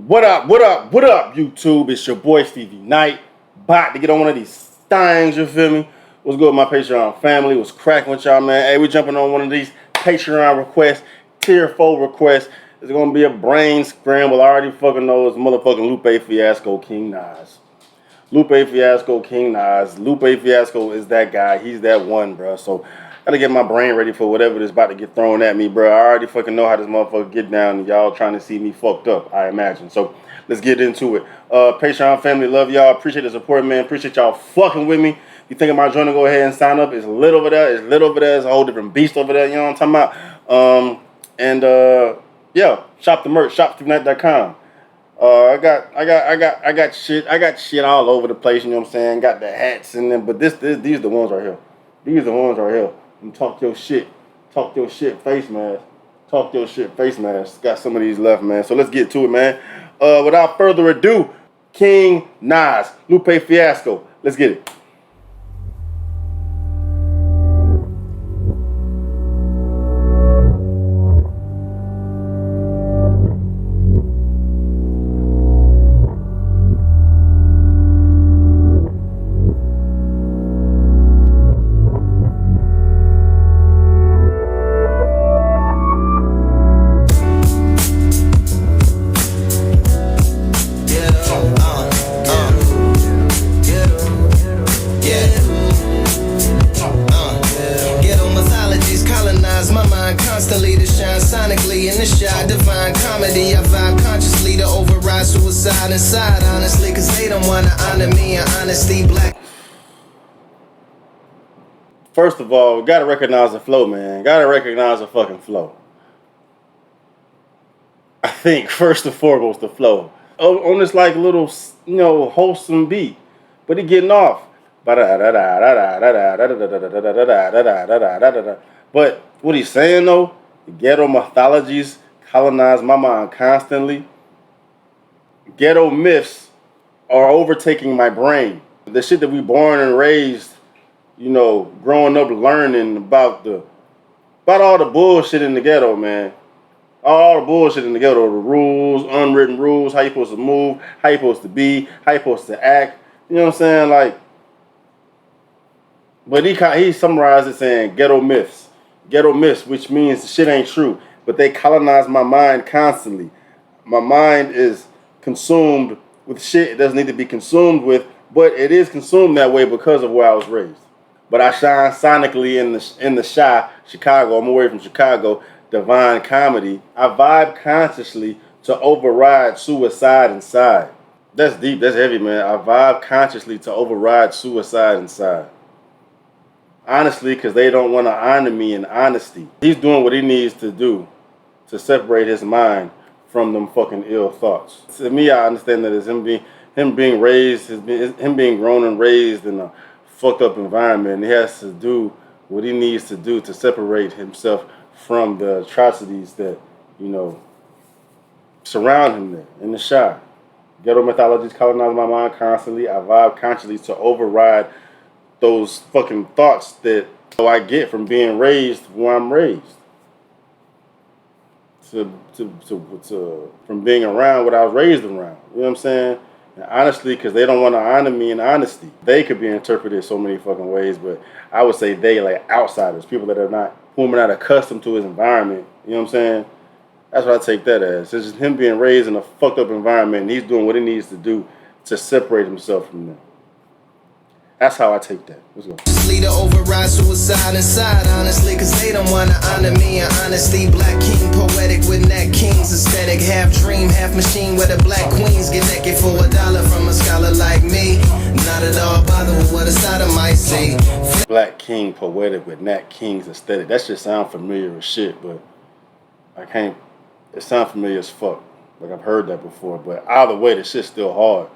What up, what up, what up, YouTube? It's your boy Stevie Knight. About to get on one of these things, you feel me? What's good with my Patreon family? What's cracking with y'all, man? Hey, we jumping on one of these Patreon requests, tier 4 requests. It's gonna be a brain scramble. I already fucking know it's motherfucking Lupe Fiasco King Nas. Lupe Fiasco King Nas. Lupe Fiasco is that guy. He's that one, bro. So gotta get my brain ready for whatever is about to get thrown at me, bro. I already fucking know how this motherfucker get down, and y'all trying to see me fucked up, I imagine. So let's get into it. Patreon family, love y'all. Appreciate the support, man. Appreciate y'all fucking with me. If you think about joining, go ahead and sign up. It's lit over there. It's lit over there. It's a whole different beast over there. You know what I'm talking about? Yeah, shop the merch. ShopSteveKnight.com. I got shit all over the place. You know what I'm saying? Got the hats and them, but these are the ones right here. These are the ones right here. And talk your shit face mask. Talk your shit face mask. Got some of these left, man. So let's get to it, man. Without further ado, King Nas, Lupe Fiasco. Let's get it. Constantly to shine sonically in the shot, divine comedy. I vibe consciously to override suicide inside, honestly, cause they don't wanna honor me in honesty. Black. First of all, gotta recognize the flow, man. Gotta recognize the fucking flow. I think first and foremost the flow. On this like little, wholesome beat, but he getting off. But what he's saying though, the ghetto mythologies colonize my mind constantly. Ghetto myths are overtaking my brain. The shit that we born and raised, growing up learning about all the bullshit in the ghetto, man. All the bullshit in the ghetto, the rules, unwritten rules, how you supposed to move, how you supposed to be, how you supposed to act. You know what I'm saying? Like, but he summarized it saying ghetto myths. Ghetto myths, which means the shit ain't true. But they colonize my mind constantly. My mind is consumed with shit it doesn't need to be consumed with, but it is consumed that way because of where I was raised. But I shine sonically in the Chicago. I'm away from Chicago. Divine comedy. I vibe consciously to override suicide inside. That's deep. That's heavy, man. I vibe consciously to override suicide inside. Honestly, because they don't want to honor me in honesty. He's doing what he needs to do to separate his mind from them fucking ill thoughts. To me, I understand that it's him being raised, him being grown and raised in a fucked up environment. He has to do what he needs to do to separate himself from the atrocities that, surround him there in the shop. Ghetto mythologies colonize my mind constantly. I vibe consciously to override those fucking thoughts that I get from being raised where I'm raised. From being around what I was raised around. You know what I'm saying? And honestly, because they don't want to honor me in honesty. They could be interpreted so many fucking ways, but I would say they, like outsiders, people that are whom are not accustomed to his environment. You know what I'm saying? That's what I take that as. It's just him being raised in a fucked up environment, and he's doing what he needs to do to separate himself from them. That's how I take that. Let's go. To override suicide inside, honestly, cause they don't wanna honor me in honesty. Black king, poetic with Nat King's aesthetic. Half dream, half machine, where the black queens get naked for $1 from a scholar like me. Not at all bother with what a side of might see. Black king, poetic with Nat King's aesthetic. That shit sound familiar as shit, but it sound familiar as fuck. Like I've heard that before, but either way, the shit's still hard.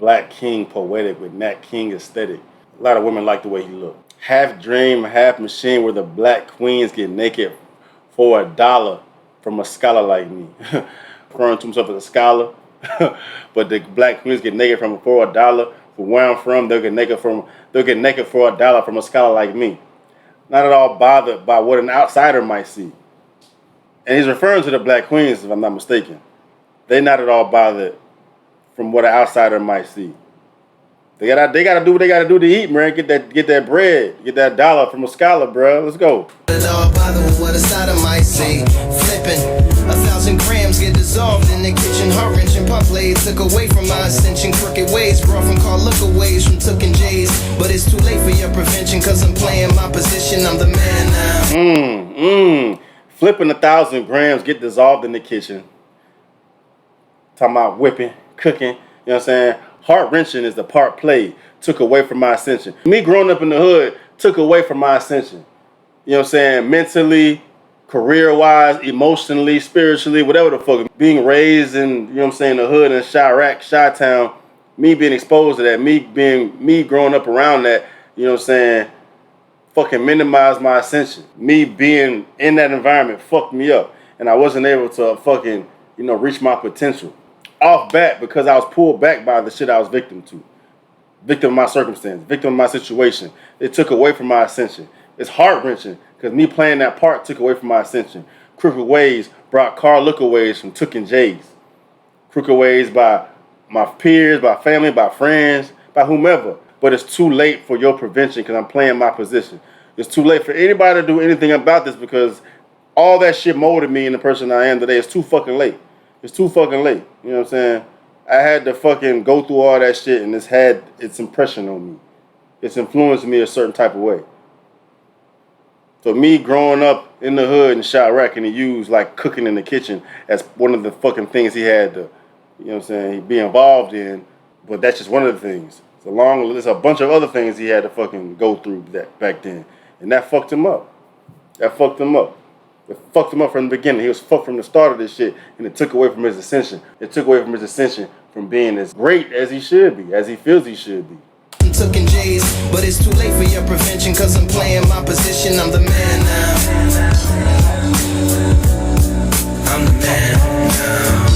Black king, poetic with Nat King aesthetic. A lot of women like the way he looked. Half dream, half machine, where the black queens get naked for $1 from a scholar like me. Referring to himself as a scholar. But the black queens get naked for $1. For where I'm from, they'll get naked for $1 from a scholar like me. Not at all bothered by what an outsider might see. And he's referring to the black queens, if I'm not mistaken. They not at all bothered from what an outsider might see. They gotta do what they gotta do to eat, man. Get that bread, get that dollar from a scholar, bro. Let's go. It all bother with what a side of might see. Flipping 1,000 grams get dissolved in the kitchen. Heart wrenching pop blades took away from my ascension. Crooked ways brought from car lookaways from Tookin' J's. But it's too late for your prevention, cause I'm playing my position. I'm the man now. Flipping 1,000 grams get dissolved in the kitchen. Talking about whipping, cooking, you know what I'm saying? Heart-wrenching is the part played, took away from my ascension. Me growing up in the hood took away from my ascension. You know what I'm saying? Mentally, career-wise, emotionally, spiritually, whatever the fuck. Being raised in, you know what I'm saying, the hood in Chirac, Chi-Town, me being exposed to that, me growing up around that, you know what I'm saying, fucking minimized my ascension. Me being in that environment fucked me up. And I wasn't able to fucking, you know, reach my potential. Off bat because I was pulled back by the shit I was victim to. Victim of my circumstance, victim of my situation. It took away from my ascension. It's heart-wrenching because me playing that part took away from my ascension. Crooked ways brought car lookaways from Tookin' J's. Crooked ways by my peers, by family, by friends, by whomever. But it's too late for your prevention because I'm playing my position. It's too late for anybody to do anything about this because all that shit molded me in the person I am today. It's too fucking late. It's too fucking late. You know what I'm saying? I had to fucking go through all that shit and it's had its impression on me. It's influenced me a certain type of way. So me growing up in the hood in Chirac and he used like cooking in the kitchen as one of the fucking things he had to, you know what I'm saying, be involved in. But that's just one of the things. There's a bunch of other things he had to fucking go through that back then. And that fucked him up. That fucked him up. It fucked him up from the beginning. He was fucked from the start of this shit, and it took away from his ascension. It took away from his ascension from being as great as he should be, as he feels he should be. Tookin' J's, but it's too late for your prevention, cause I'm playing my position. I'm the man now. I'm the man now.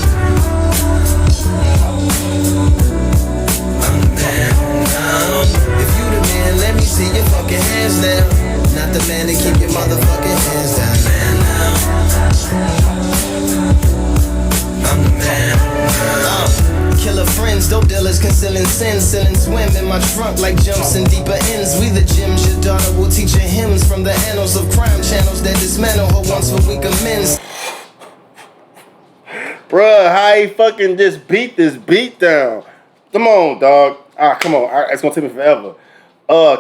I'm the man now. If you the man, let me see your fucking hands down. Not the man to keep your motherfucking hands down. Man now. I'm the man now. Killer friends, dope dealers, concealing sins, selling swim in my trunk like jumps in deeper ends. We the gems, your daughter will teach her hymns from the annals of crime channels that dismantle her once for weaker men's. Bruh, how he fucking just beat this beat down? Come on, dog. Come on. It's gonna take me forever.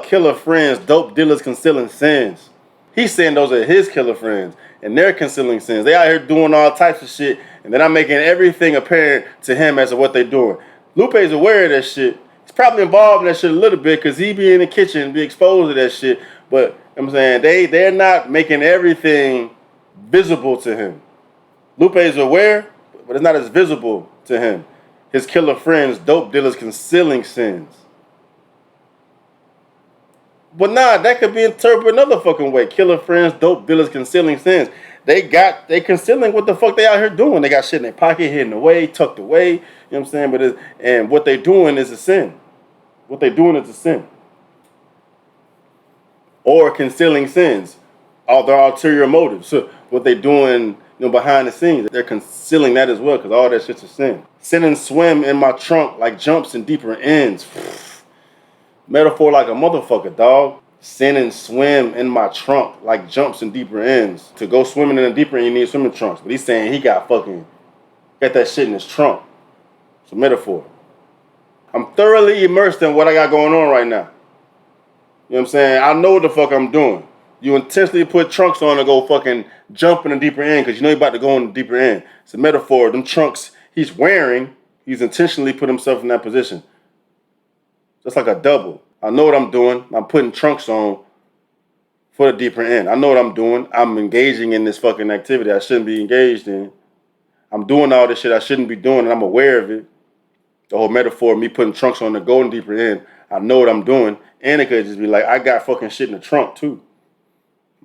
Killer friends, dope dealers, concealing sins. He's saying those are his killer friends, and they're concealing sins. They out here doing all types of shit, and then I'm making everything apparent to him as to what they're doing. Lupe's aware of that shit. He's probably involved in that shit a little bit, because he be in the kitchen and be exposed to that shit. But I'm saying they're not making everything visible to him. Lupe's aware, but it's not as visible to him. His killer friends, dope dealers, concealing sins. But nah, that could be interpreted another fucking way. Killer friends, dope dealers, concealing sins. They concealing what the fuck they out here doing. They got shit in their pocket, hidden away, tucked away. You know what I'm saying? And what they doing is a sin. What they doing is a sin. Or concealing sins. All their ulterior motives. So what they doing, behind the scenes, they're concealing that as well, because all that shit's a sin. Sin and swim in my trunk like jumps in deeper ends. Metaphor like a motherfucker, dog. Sin and swim in my trunk like jumps in deeper ends. To go swimming in a deeper end, you need swimming trunks. But he's saying he got that shit in his trunk. It's a metaphor. I'm thoroughly immersed in what I got going on right now. You know what I'm saying? I know what the fuck I'm doing. You intentionally put trunks on to go fucking jump in a deeper end because you know you're about to go in the deeper end. It's a metaphor. Them trunks he's wearing, he's intentionally put himself in that position. Just like a double. I know what I'm doing. I'm putting trunks on for the deeper end. I know what I'm doing. I'm engaging in this fucking activity I shouldn't be engaged in. I'm doing all this shit I shouldn't be doing, and I'm aware of it. The whole metaphor of me putting trunks on to go in deeper end. I know what I'm doing. And it could just be like, I got fucking shit in the trunk too.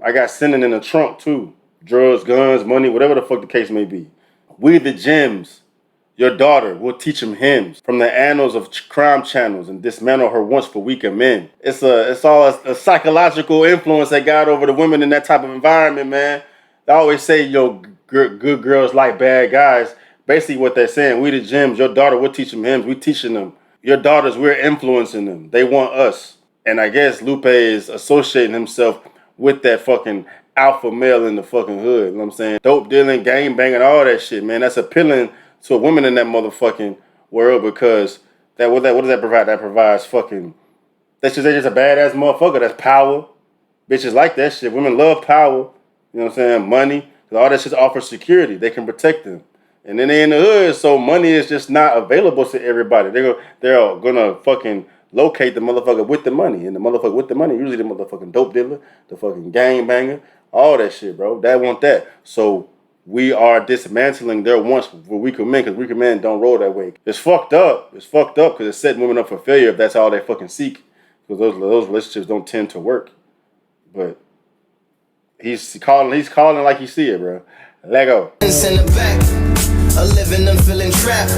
I got sinning in the trunk too. Drugs, guns, money, whatever the fuck the case may be. We the gems. Your daughter will teach him hymns from the annals of crime channels and dismantle her once for weaker men. It's all a psychological influence that got over the women in that type of environment, man. They always say, good girls like bad guys, Basically what they're saying, we the gems, your daughter, we're teaching hymns, we teaching them. Your daughters, we're influencing them. They want us. And I guess Lupe is associating himself with that fucking alpha male in the fucking hood. You know what I'm saying? Dope dealing, gang banging, all that shit, man. That's appealing to a woman in that motherfucking world because what does that provide? That provides fucking, they're just a badass motherfucker. That's power. Bitches like that shit. Women love power. You know what I'm saying? Money. All that shit offers security. They can protect them. And then they in the hood, so money is just not available to everybody. They're gonna fucking locate the motherfucker with the money. And the motherfucker with the money, usually the motherfucking dope dealer, the fucking gang banger, all that shit, bro. They want that. So we are dismantling their wants for weaker men because weaker men don't roll that way. It's fucked up. It's fucked up because it's setting women up for failure if that's all they fucking seek. Because those relationships don't tend to work. But he's calling like he see it, bro. Let go. Send it back. A living and feeling trapped.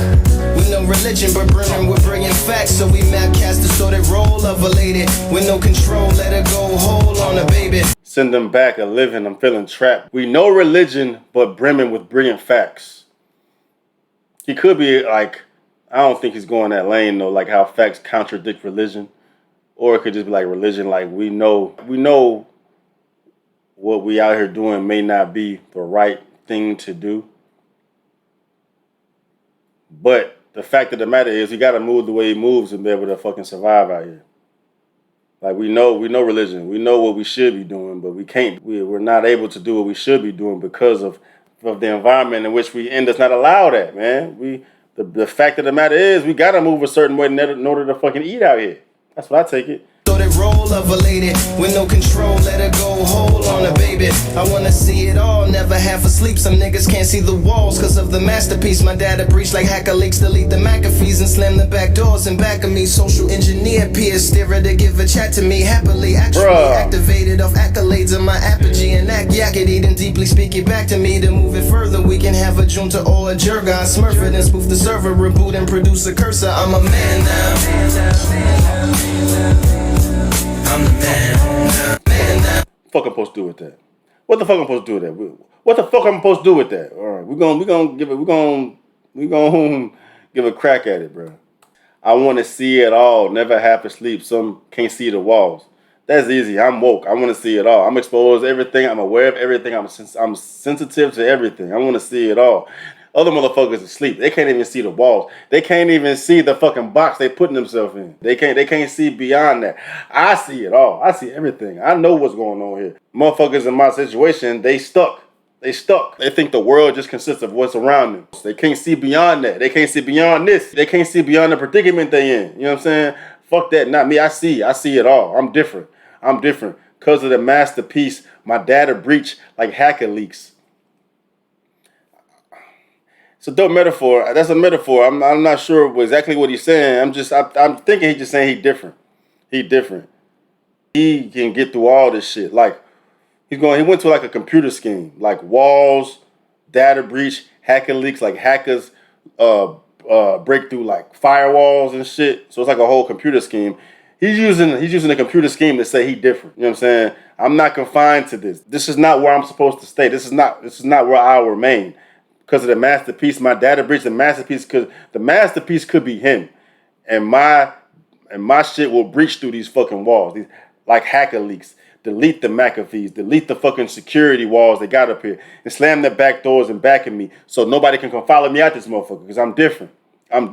With no religion but brimming with brilliant facts. So we map cast distorted role of a lady. With no control, let her go hold on a baby. Send them back a living, I'm feeling trapped. We know religion but brimming with brilliant facts. He could be like, I don't think he's going that lane though, like how facts contradict religion. Or it could just be like religion, like we know what we out here doing may not be the right thing to do. But the fact of the matter is, he got to move the way he moves and be able to fucking survive out here. Like we know religion, we know what we should be doing, but we can't. We're not able to do what we should be doing because of the environment in which we in does not allow that, man. The fact of the matter is, we got to move a certain way in order to fucking eat out here. That's what I take it. Role of a lady with no control, let her go hold on a baby. I wanna see it all, never half asleep. Some niggas can't see the walls cause of the masterpiece. My dad a breach like hacker leaks, delete the McAfees and slam the back doors in back of me. Social engineer peers steerer to give a chat to me happily. Actually activated off accolades of my apogee and act yakety, then deeply speak it back to me. To move it further, we can have a junta or a jerga. Smurf it and spoof the server, reboot and produce a cursor. I'm a man now. I'm the man. Fuck I'm supposed to do with that? What the fuck I'm supposed to do with that? What the fuck I'm supposed to do with that? All right, we're gonna give a crack at it, bro. I want to see it all. Never half asleep. Some can't see the walls. That's easy. I'm woke. I want to see it all. I'm exposed to everything. I'm aware of everything. I'm sensitive to everything. I want to see it all. Other motherfuckers asleep. They can't even see the walls. They can't even see the fucking box they putting themselves in. They can't see beyond that. I see it all. I see everything. I know what's going on here. Motherfuckers in my situation, they stuck. They think the world just consists of what's around them. They can't see beyond that. They can't see beyond this. They can't see beyond the predicament they in. You know what I'm saying? Fuck that. Not me. I see it all. I'm different. Because of the masterpiece, my data breach like hacker leaks. It's a dope metaphor. That's a metaphor. I'm not sure exactly what he's saying. I'm thinking he's just saying he's different. He different. He can get through all this shit. Like he went to like a computer scheme, like walls, data breach, hacker leaks, like hackers break through like firewalls and shit. So it's like a whole computer scheme. He's using a computer scheme to say he's different. You know what I'm saying? I'm not confined to this. This is not where I'm supposed to stay. This is not where I'll remain. Because of the masterpiece, my data breach the masterpiece, because the masterpiece could be him. And my shit will breach through these fucking walls. These like hacker leaks. Delete the McAfees. Delete the fucking security walls they got up here. And slam the back doors and back of me. So nobody can come follow me out this motherfucker. Because I'm different. I'm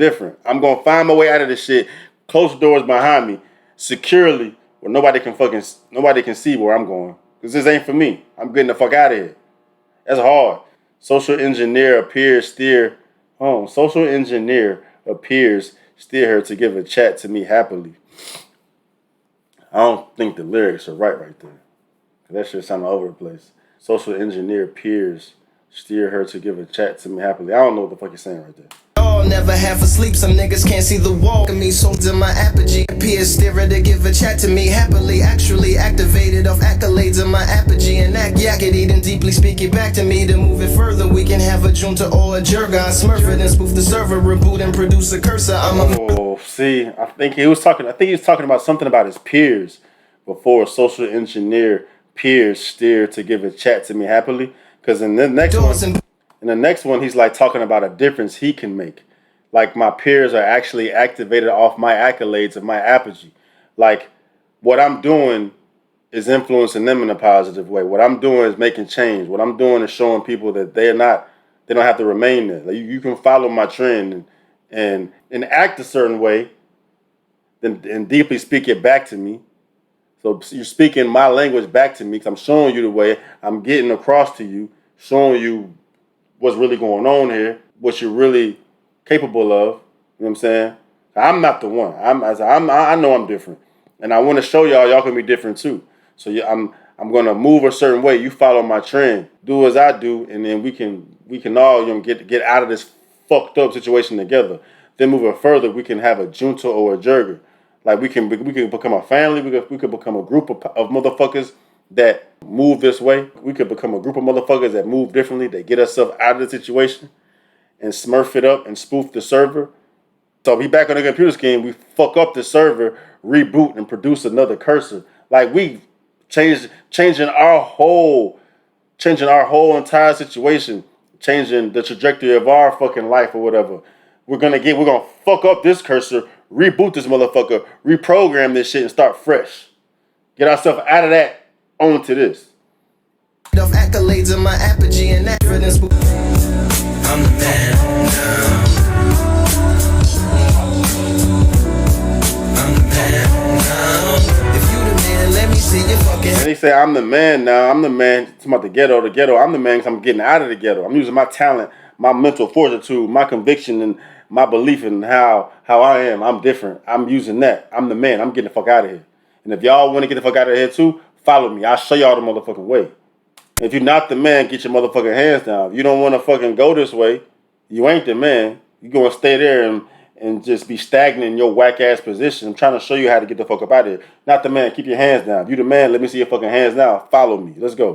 going to find my way out of this shit. Close the doors behind me. Securely. Where nobody can see where I'm going. Because this ain't for me. I'm getting the fuck out of here. That's hard. Social engineer appears steer her to give a chat to me happily. I don't think the lyrics are right there. That shit sound all over the place. Social engineer appears steer her to give a chat to me happily. I don't know what the fuck you're saying right there. Never half asleep, some niggas can't see the wall. Me sold to my apogee, appears steerer to give a chat to me happily. Actually activated off accolades of my apogee and act yakety, then deeply speak it back to me. To move it further, we can have a junta or a jerga. Smurf it and spoof the server, reboot and produce a cursor. I think he was talking about something about his peers before. Social engineer peers steer to give a chat to me happily. Because in the And the next one, he's like talking about a difference he can make. Like my peers are actually activated off my accolades of my apogee. Like what I'm doing is influencing them in a positive way. What I'm doing is making change. What I'm doing is showing people that they don't have to remain there. Like you can follow my trend and act a certain way, and deeply speak it back to me. So you're speaking my language back to me because I'm showing you the way. I'm getting across to you, showing you what's really going on here, what you're really capable of. You know what I'm saying? I'm not the one. I know I'm different, and I want to show y'all can be different too. So yeah, I'm gonna move a certain way. You follow my trend, do as I do, and then we can all get out of this fucked up situation together. Then moving further, we can have a junta or a jerger. Like we can become a family. We could become a group of motherfuckers that move this way. We could become a group of motherfuckers that move differently. That get ourselves out of the situation and smurf it up and spoof the server. So we back on the computer scheme. We fuck up the server, reboot, and produce another cursor. Like we changing our whole entire situation, changing the trajectory of our fucking life or whatever. We're gonna fuck up this cursor, reboot this motherfucker, reprogram this shit, and start fresh. Get ourselves out of that onto this. Of accolades in my apogee and that I'm the man now. I'm the man now. If you the man, let me see you fucking. And he say, I'm the man now. I'm the man. It's about the ghetto. I'm the man because I'm getting out of the ghetto. I'm using my talent, my mental fortitude, my conviction, and my belief in how I am. I'm different. I'm using that. I'm the man. I'm getting the fuck out of here. And if y'all want to get the fuck out of here too, follow me. I'll show y'all the motherfucking way. If you're not the man, get your motherfucking hands down. If you don't want to fucking go this way, you ain't the man. You're going to stay there and just be stagnant in your whack ass position. I'm trying to show you how to get the fuck up out of here. Not the man. Keep your hands down. If you the man, let me see your fucking hands now. Follow me. Let's go.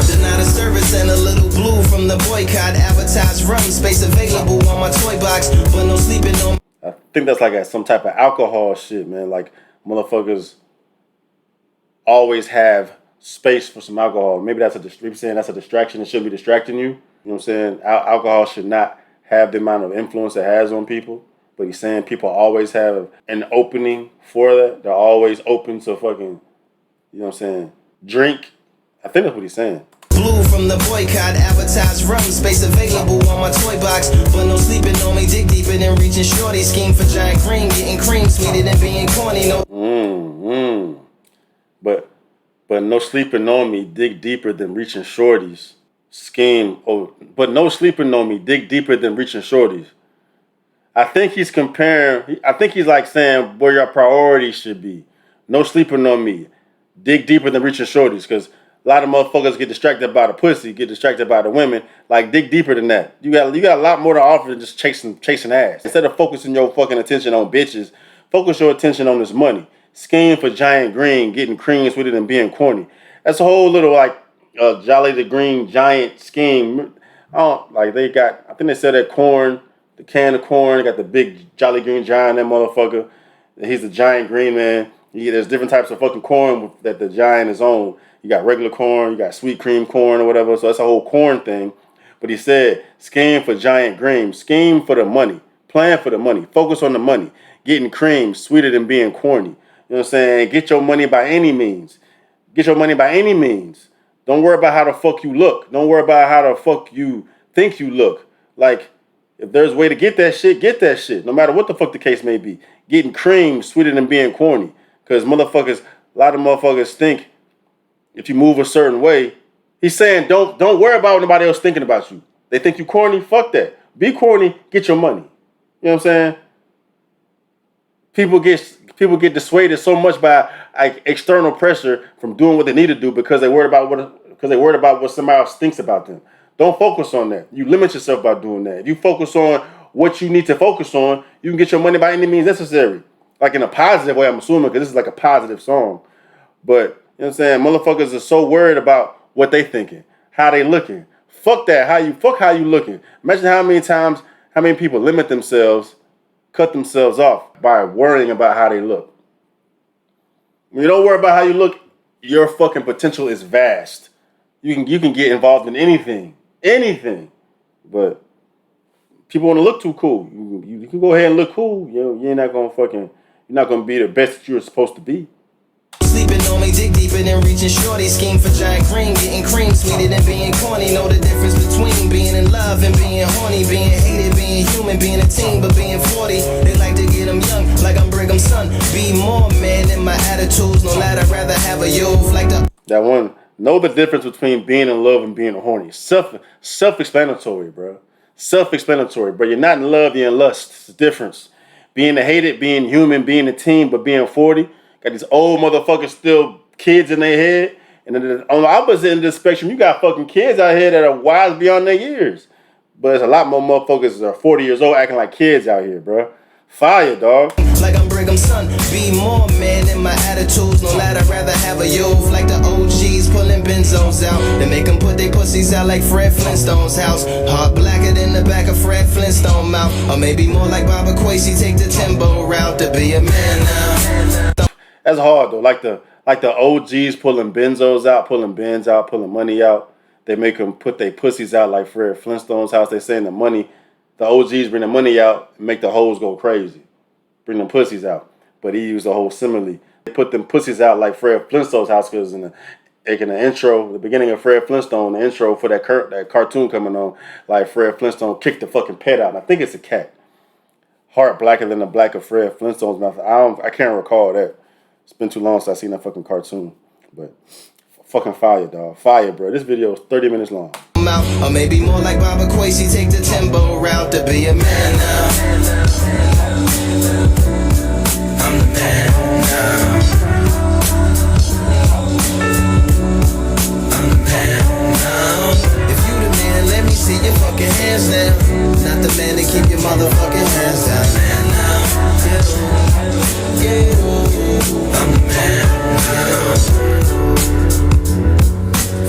Denied a service and a little blue from the boycott. Advertised rum space available on my toy box, but no sleeping on. I think that's like some type of alcohol shit, man. Like motherfuckers always have space for some alcohol. Maybe that's a distraction. It shouldn't be distracting you. You know what I'm saying? Alcohol should not have the amount of influence it has on people. But he's saying people always have an opening for that. They're always open to fucking, you know what I'm saying, drink. I think that's what he's saying. Blue from the boycott, advertised rum space available on my toy box, but no sleeping on me. Dig deeper than reaching shorty. Scheme for giant cream, getting cream sweeter than being corny. No. But no sleeping on me. Dig deeper than reaching shorties. Scheme. Oh, but no sleeping on me. Dig deeper than reaching shorties. I think he's comparing. I think he's like saying where your priorities should be. No sleeping on me. Dig deeper than reaching shorties, because a lot of motherfuckers get distracted by the pussy, get distracted by the women. Like, dig deeper than that. You got a lot more to offer than just chasing ass. Instead of focusing your fucking attention on bitches, focus your attention on this money. Scheme for giant green, getting creams with it and being corny. That's a whole little like Jolly the Green Giant scheme. I think they sell that corn, the can of corn. They got the big Jolly Green Giant, that motherfucker. He's the giant green man. There's different types of fucking corn that the giant is on. You got regular corn, you got sweet cream corn or whatever. So that's a whole corn thing. But he said, scheme for giant green, scheme for the money, plan for the money, focus on the money, getting cream sweeter than being corny. You know what I'm saying? Get your money by any means. Get your money by any means. Don't worry about how the fuck you look. Don't worry about how the fuck you think you look. Like, if there's a way to get that shit, get that shit. No matter what the fuck the case may be. Getting cream sweeter than being corny. Because a lot of motherfuckers think if you move a certain way, he's saying don't worry about what nobody else thinking about you. They think you corny, fuck that. Be corny, get your money. You know what I'm saying? People get dissuaded so much by like external pressure from doing what they need to do because they're worried about what somebody else thinks about them. Don't focus on that. You limit yourself by doing that. If you focus on what you need to focus on, you can get your money by any means necessary. Like in a positive way, I'm assuming, because this is like a positive song. But, you know what I'm saying? Motherfuckers are so worried about what they thinking, how they looking. Fuck that. How you looking. Imagine how many people limit themselves, cut themselves off by worrying about how they look. When you don't worry about how you look, your fucking potential is vast. You can get involved in anything. But people want to look too cool. You can go ahead and look cool. You're not gonna be the best that you're supposed to be. Sleeping on me, dig deeper than reaching shorty. Scheme for giant cream, getting cream sweeter than being corny. Know the difference between being in love and being horny. Being hated, being human, being a teen, but being 40. They like to get them young, like I'm Brigham's son. Be more man in my attitudes, no lie, I'd rather have a youth like the... That one, know the difference between being in love and being horny. Self-explanatory, bro. Self-explanatory, bro. You're not in love, you're in lust. It's the difference. Being hated, being human, being a teen, but being 40. Got these old motherfuckers still kids in their head. And then on the opposite end of the spectrum, you got fucking kids out here that are wise beyond their years. But there's a lot more motherfuckers that are 40 years old acting like kids out here, bro. Fire, dog. Like I'm Brigham's son, be more man in my attitudes. No lie, I'd rather have a youth like the OGs pulling benzos out. They make them put their pussies out like Fred Flintstone's house. Heart blacker than the back of Fred Flintstone mouth. Or maybe more like Baba Quasi, take the Timbo route to be a man now. That's hard though. Like the OGs pulling benzos out, pulling bins out, pulling money out. They make them put their pussies out like Fred Flintstone's house. They saying the OGs bring the money out and make the hoes go crazy. Bring them pussies out. But he used a whole simile. They put them pussies out like Fred Flintstone's house because in the intro, the beginning of Fred Flintstone, the intro for that cartoon coming on, like Fred Flintstone kicked the fucking pet out. And I think it's a cat. Heart blacker than the black of Fred Flintstone's mouth. I can't recall that. It's been too long since I seen that fucking cartoon. But fucking fire, dog. Fire, bro. This video is 30 minutes long. Or maybe more like Baba Quasi, take the Timbo route to be a man now. I'm the man now. I'm the man now. If you the man, let me see your fucking hands now. Not the man to keep your motherfucking hands down. Man now. Yeah. I'm the man now.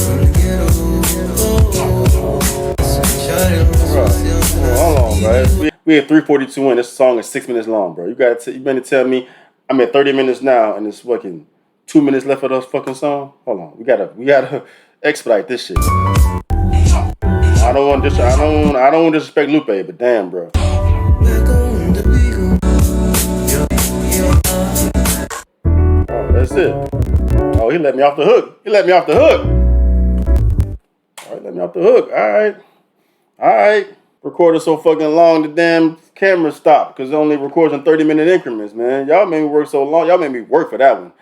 From the ghetto. Hold on, bro. We at 3:42 and this song is 6 minutes long, bro. You better tell me I'm at 30 minutes now and it's fucking 2 minutes left of this fucking song. Hold on, we gotta expedite this shit. I don't want to disrespect Lupe, but damn, bro. Oh, that's it. Oh, he let me off the hook. All right, let me off the hook. All right. Recorded so fucking long, the damn camera stopped because it only records in 30-minute increments, man. Y'all made me work so long. Y'all made me work for that one.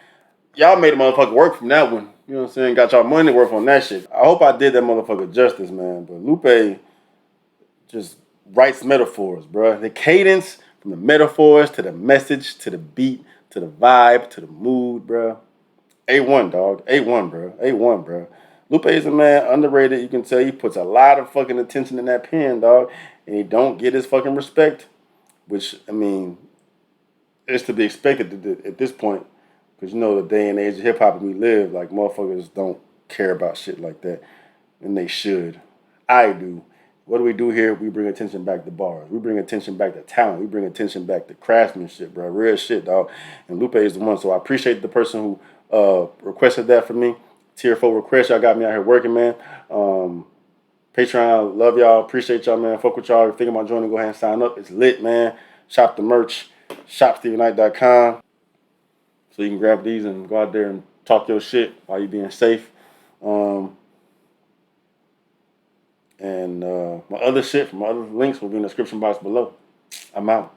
Y'all made a motherfucker work from that one. You know what I'm saying? Got y'all money to work on that shit. I hope I did that motherfucker justice, man. But Lupe just writes metaphors, bro. The cadence from the metaphors to the message to the beat to the vibe to the mood, bro. A1, dog. A1, bro. Lupe is a man, underrated. You can tell he puts a lot of fucking attention in that pen, dog. And he don't get his fucking respect. Which, I mean, is to be expected at this point. Because you know the day and age of hip-hop we live, like motherfuckers don't care about shit like that. And they should. I do. What do we do here? We bring attention back to bars. We bring attention back to talent. We bring attention back to craftsmanship, bro. Real shit, dog. And Lupe is the one. So I appreciate the person who requested that for me. Tier 4 request. Y'all got me out here working, man. Patreon, love y'all. Appreciate y'all, man. Fuck with y'all. If you're thinking about joining, go ahead and sign up. It's lit, man. Shop the merch. ShopStevieKnight.com. So you can grab these and go out there and talk your shit while you're being safe. And my other shit from my other links will be in the description box below. I'm out.